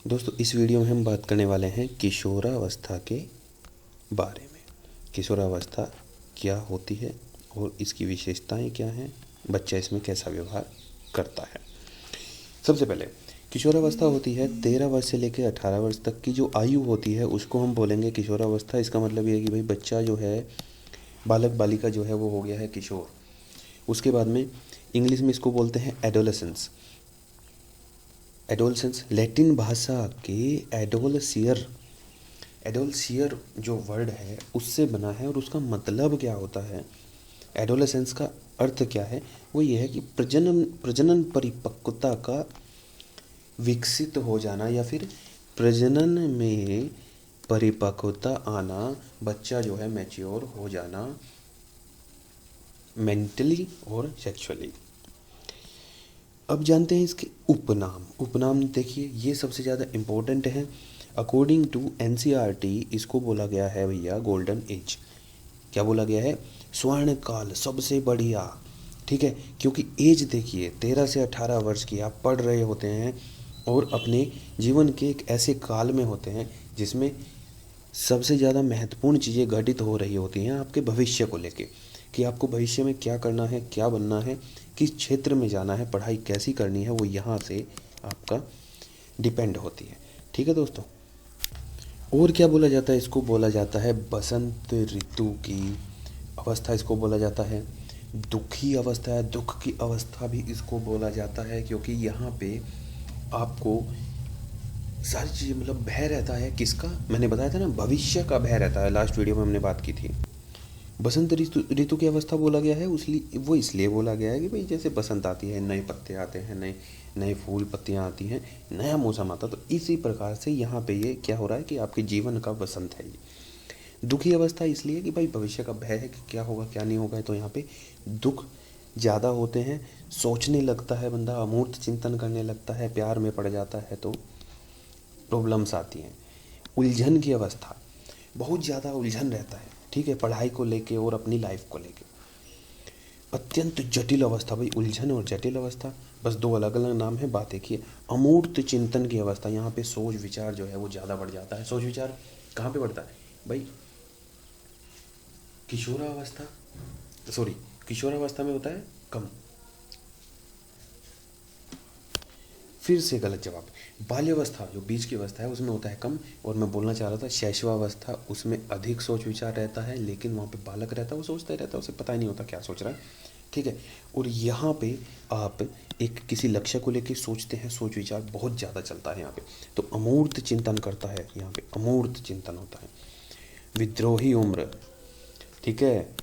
दोस्तों इस वीडियो में हम बात करने वाले हैं किशोरावस्था के बारे में। किशोरावस्था क्या होती है और इसकी विशेषताएं क्या हैं, बच्चा इसमें कैसा व्यवहार करता है। सबसे पहले किशोरावस्था होती है 13 वर्ष से लेकर 18 वर्ष तक की जो आयु होती है उसको हम बोलेंगे किशोरावस्था। इसका मतलब ये है कि भाई बच्चा जो है, बालक बालिका जो है वो हो गया है किशोर। उसके बाद में इंग्लिश में इसको बोलते हैं एडोलेसेंस। एडोलसेंस लैटिन भाषा के एडोलसियर, एडोलसियर जो वर्ड है उससे बना है और उसका मतलब क्या होता है। एडोलसेंस का अर्थ क्या है, वो ये है कि प्रजनन परिपक्वता का विकसित हो जाना या फिर प्रजनन में परिपक्वता आना, बच्चा जो है मैच्योर हो जाना मेंटली और सेक्सुअली। अब जानते हैं इसके उपनाम। उपनाम देखिए ये सबसे ज़्यादा इम्पोर्टेंट है। अकॉर्डिंग टू एनसीईआरटी इसको बोला गया है भैया गोल्डन एज। क्या बोला गया है? स्वर्ण काल, सबसे बढ़िया। ठीक है, क्योंकि एज देखिए 13 से 18 वर्ष की आप पढ़ रहे होते हैं और अपने जीवन के एक ऐसे काल में होते हैं जिसमें सबसे ज़्यादा महत्वपूर्ण चीज़ें घटित हो रही होती हैं आपके भविष्य को लेके, कि आपको भविष्य में क्या करना है, क्या बनना है, किस क्षेत्र में जाना है, पढ़ाई कैसी करनी है, वो यहाँ से आपका डिपेंड होती है। ठीक है दोस्तों। और क्या बोला जाता है? इसको बोला जाता है बसंत ऋतु की अवस्था। इसको बोला जाता है दुखी अवस्था है, दुख की अवस्था भी इसको बोला जाता है, क्योंकि यहाँ पे आपको सारी चीज़ें मतलब भय रहता है। किसका? मैंने बताया था ना, भविष्य का भय रहता है। लास्ट वीडियो में हमने बात की थी। बसंत ऋतु ऋतु की अवस्था बोला गया है वो इसलिए बोला गया है कि भाई जैसे बसंत आती है, नए पत्ते आते हैं, नए नए फूल पत्तियाँ आती हैं, नया मौसम आता, तो इसी प्रकार से यहाँ पे ये क्या हो रहा है कि आपके जीवन का बसंत है ये। दुखी अवस्था इसलिए कि भाई भविष्य का भय है कि क्या होगा क्या नहीं होगा, तो यहाँ पे दुख ज़्यादा होते हैं, सोचने लगता है बंदा, अमूर्त चिंतन करने लगता है, प्यार में पड़ जाता है तो प्रॉब्लम्स आती हैं। उलझन की अवस्था, बहुत ज़्यादा उलझन रहता है, ठीक है, पढ़ाई को लेके और अपनी लाइफ को लेके। अत्यंत जटिल अवस्था, भाई उलझन और जटिल अवस्था बस दो अलग अलग नाम है, बात एक ही है। अमूर्त चिंतन की अवस्था, यहाँ पे सोच विचार जो है वो ज़्यादा बढ़ जाता है। सोच विचार कहाँ पे बढ़ता है भाई? किशोरावस्था, सॉरी, किशोरावस्था में होता है कम। फिर से गलत जवाब। बाल्यावस्था जो बीच की अवस्था है उसमें होता है कम, और मैं बोलना चाह रहा था शैशवावस्था, उसमें अधिक सोच विचार रहता है, लेकिन वहाँ पे बालक रहता है, वो सोचता ही रहता है, उसे पता ही नहीं होता क्या सोच रहा है। ठीक है, और यहाँ पे आप एक किसी लक्ष्य को लेके सोचते हैं, सोच विचार बहुत ज़्यादा चलता है यहाँ पे, तो अमूर्त चिंतन करता है, यहाँ पे अमूर्त चिंतन होता है। विद्रोही उम्र, ठीक है,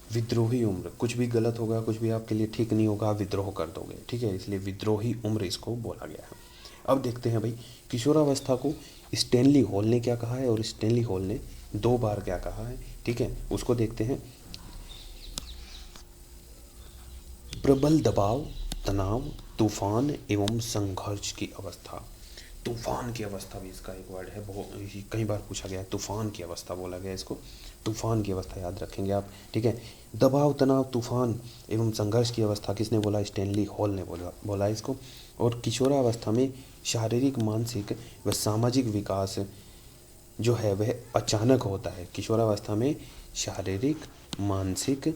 विद्रोही उम्र, कुछ भी गलत होगा, कुछ भी आपके लिए ठीक नहीं होगा, आप विद्रोह कर दोगे, ठीक है, इसलिए विद्रोही उम्र इसको बोला गया है। अब देखते हैं भाई किशोरावस्था को स्टैनली हॉल ने क्या कहा है और स्टैनली हॉल ने 2 बार क्या कहा है, ठीक है, उसको देखते हैं। प्रबल दबाव, तनाव, तूफान एवं संघर्ष की अवस्था। तूफान की अवस्था भी इसका एक वर्ड है, बहुत कई बार पूछा गया है, तूफान की अवस्था बोला गया इसको। तूफान की अवस्था याद रखेंगे आप, ठीक है। दबाव, तनाव, तूफान एवं संघर्ष की अवस्था किसने बोला? स्टैनली हॉल ने बोला इसको। और किशोरावस्था में शारीरिक, मानसिक व सामाजिक विकास जो है वह अचानक होता है। किशोरावस्था में शारीरिक, मानसिक,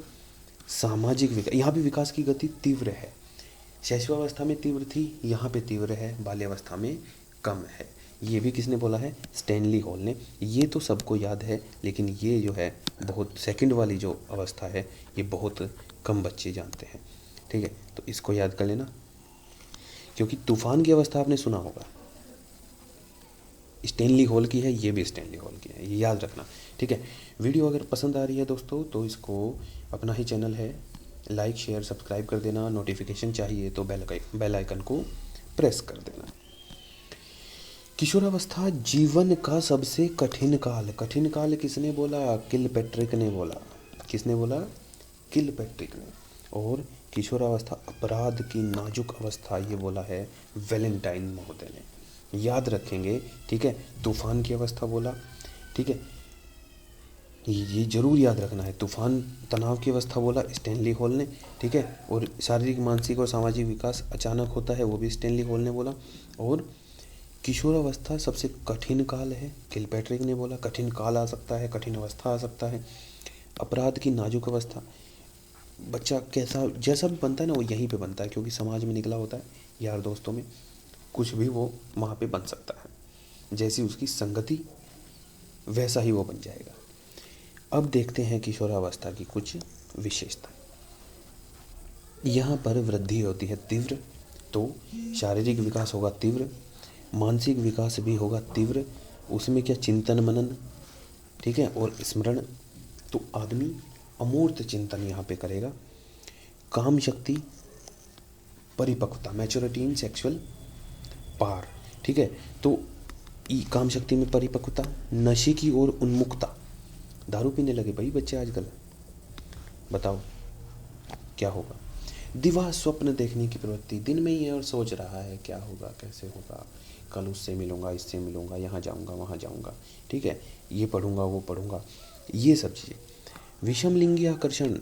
सामाजिक विकास, यहाँ भी विकास की गति तीव्र है। शैशवावस्था में तीव्र थी, यहाँ पे तीव्र है, बाल्यावस्था में कम है। ये भी किसने बोला है? स्टैनली हॉल ने। ये तो सबको याद है, लेकिन ये जो है बहुत सेकंड वाली जो अवस्था है ये बहुत कम बच्चे जानते हैं, ठीक है, तो इसको याद कर लेना, क्योंकि तूफान की अवस्था आपने सुना होगा, स्टैनली हॉल की है, ये भी स्टैनली हॉल की है, ये याद रखना, ठीक है। वीडियो अगर पसंद आ रही है दोस्तों तो इसको, अपना ही चैनल है, लाइक शेयर सब्सक्राइब कर देना। नोटिफिकेशन चाहिए तो बेल आइकन को प्रेस कर देना। किशोरावस्था जीवन का सबसे कठिन काल। कठिन काल किसने बोला? किलपैट्रिक ने बोला। किसने बोला? किलपैट्रिक ने। और किशोरावस्था अपराध की नाजुक अवस्था, ये बोला है वैलेंटाइन महोदय ने। याद रखेंगे, ठीक है। तूफान की अवस्था बोला, ठीक है, ये जरूर याद रखना है। तूफान, तनाव की अवस्था बोला स्टैनली हॉल ने, ठीक है। और शारीरिक, मानसिक और सामाजिक विकास अचानक होता है, वो भी स्टैनली हॉल ने बोला। और किशोरावस्था सबसे कठिन काल है, किलपैट्रिक ने बोला कठिन काल आ सकता है, कठिन अवस्था आ सकता है। अपराध की नाजुक अवस्था, बच्चा कैसा जैसा भी बनता है ना वो यहीं पे बनता है, क्योंकि समाज में निकला होता है, यार दोस्तों में कुछ भी वो वहाँ पे बन सकता है, जैसी उसकी संगति वैसा ही वो बन जाएगा। अब देखते हैं किशोरावस्था की कुछ विशेषता। यहाँ पर वृद्धि होती है तीव्र, तो शारीरिक विकास होगा तीव्र, मानसिक विकास भी होगा तीव्र, उसमें क्या चिंतन मनन, ठीक है, और स्मरण, तो आदमी अमूर्त चिंतन यहाँ पे करेगा। काम शक्ति, परिपक्वता, मैच्योरिटी इन सेक्सुअल पार, ठीक है, तो काम शक्ति में परिपक्वता, नशे की ओर उन्मुखता, दारू पीने लगे भाई बच्चे आजकल, बताओ क्या होगा। दिवा स्वप्न देखने की प्रवृत्ति, दिन में ही और सोच रहा है क्या होगा कैसे होगा, कल उससे मिलूंगा इससे मिलूंगा, यहाँ जाऊंगा वहाँ जाऊंगा, ठीक है, ये पढ़ूंगा वो पढ़ूंगा, ये सब चीज़ें। विषमलिंगी आकर्षण,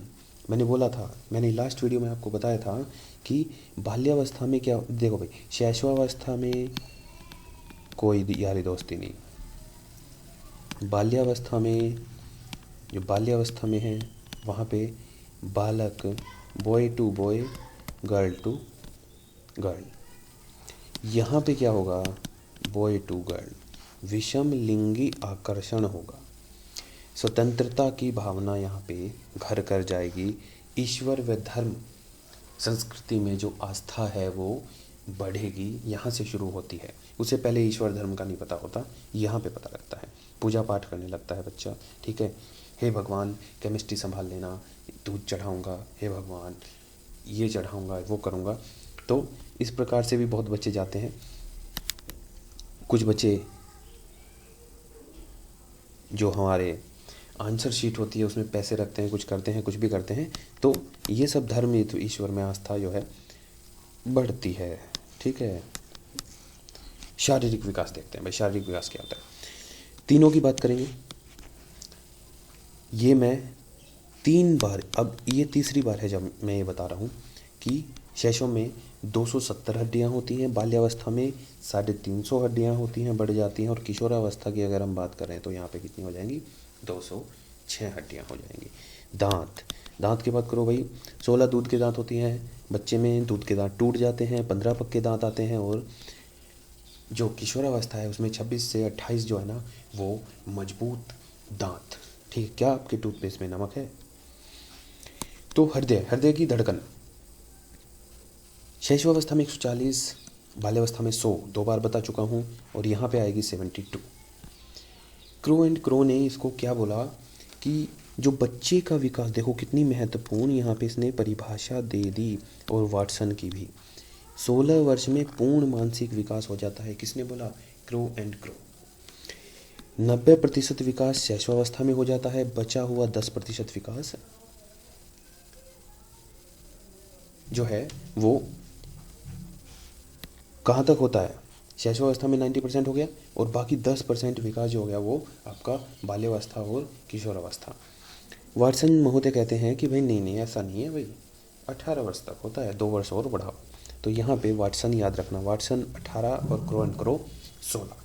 मैंने बोला था, मैंने लास्ट वीडियो में आपको बताया था कि बाल्यावस्था में क्या, देखो भाई शैशवावस्था में कोई यारी दोस्ती नहीं, बाल्यावस्था में जो बाल्यावस्था में है वहाँ पे बालक boy to boy girl to girl, यहाँ पे क्या होगा बॉय टू गर्ल, विषम लिंगी आकर्षण होगा, स्वतंत्रता की भावना यहाँ पे घर कर जाएगी, ईश्वर व धर्म संस्कृति में जो आस्था है वो बढ़ेगी, यहाँ से शुरू होती है, उसे पहले ईश्वर धर्म का नहीं पता होता, यहाँ पे पता लगता है, पूजा पाठ करने लगता है बच्चा, ठीक है, हे भगवान केमिस्ट्री संभाल लेना, दूध चढ़ाऊँगा, हे भगवान ये चढ़ाऊँगा वो करूँगा, तो इस प्रकार से भी बहुत बच्चे जाते हैं। कुछ बच्चे जो हमारे आंसर शीट होती है उसमें पैसे रखते हैं, कुछ करते हैं, कुछ भी करते हैं, तो ये सब धर्म ये तो ईश्वर में आस्था जो है बढ़ती है, ठीक है। शारीरिक विकास देखते हैं भाई, शारीरिक विकास क्या होता है, तीनों की बात करेंगे। ये मैं 3 बार, अब ये तीसरी बार है जब मैं ये बता रहा हूँ कि शैशव में 270 हड्डियाँ होती हैं, बाल्यावस्था में 350 हड्डियाँ होती हैं, बढ़ जाती हैं, और किशोरावस्था की अगर हम बात करें तो यहाँ पे कितनी हो जाएंगी 206 हड्डियाँ हो जाएंगी। दांत, दांत की बात करो भाई, 16 दूध के दांत होती हैं बच्चे में, दूध के दांत टूट जाते हैं, 15 पक्के दांत आते हैं, और जो किशोरावस्था है उसमें 26 से 28 जो है ना वो मजबूत दांत, ठीक है। क्या आपके टूथपेस्ट में नमक है? तो हृदय, हृदय की धड़कन, शैशवावस्था में 140, बाल्यावस्था में 100, 2 बार बता चुका हूँ, और यहाँ पे आएगी 72। क्रो एंड क्रो ने इसको क्या बोला कि जो बच्चे का विकास, देखो कितनी महत्वपूर्ण यहाँ पे इसने परिभाषा दे दी, और वाटसन की भी, 16 वर्ष में पूर्ण मानसिक विकास हो जाता है, किसने बोला? Crow and crow. 90% विकास शैशवावस्था में हो जाता है, बचा हुआ 10% विकास जो है वो कहाँ तक होता है? शैशवावस्था में 90% हो गया, और बाकी 10% विकास जो हो गया वो आपका बाल्यावस्था और किशोरावस्था। वाटसन महोदय कहते हैं कि भाई नहीं नहीं ऐसा नहीं है भाई, 18 वर्ष तक होता है, 2 वर्ष और बढ़ाओ। तो यहाँ पे वाटसन याद रखना, वाटसन 18 और क्रो एंड क्रो 16,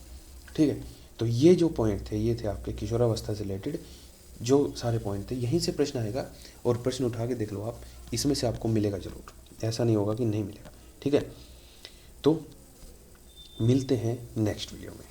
ठीक है। तो ये जो पॉइंट थे ये थे आपके किशोरावस्था से रिलेटेड जो सारे पॉइंट थे, यहीं से प्रश्न आएगा, और प्रश्न उठा के देख लो आप, इसमें से आपको मिलेगा ज़रूर, ऐसा नहीं होगा कि नहीं मिलेगा, ठीक है। तो मिलते हैं नेक्स्ट वीडियो में।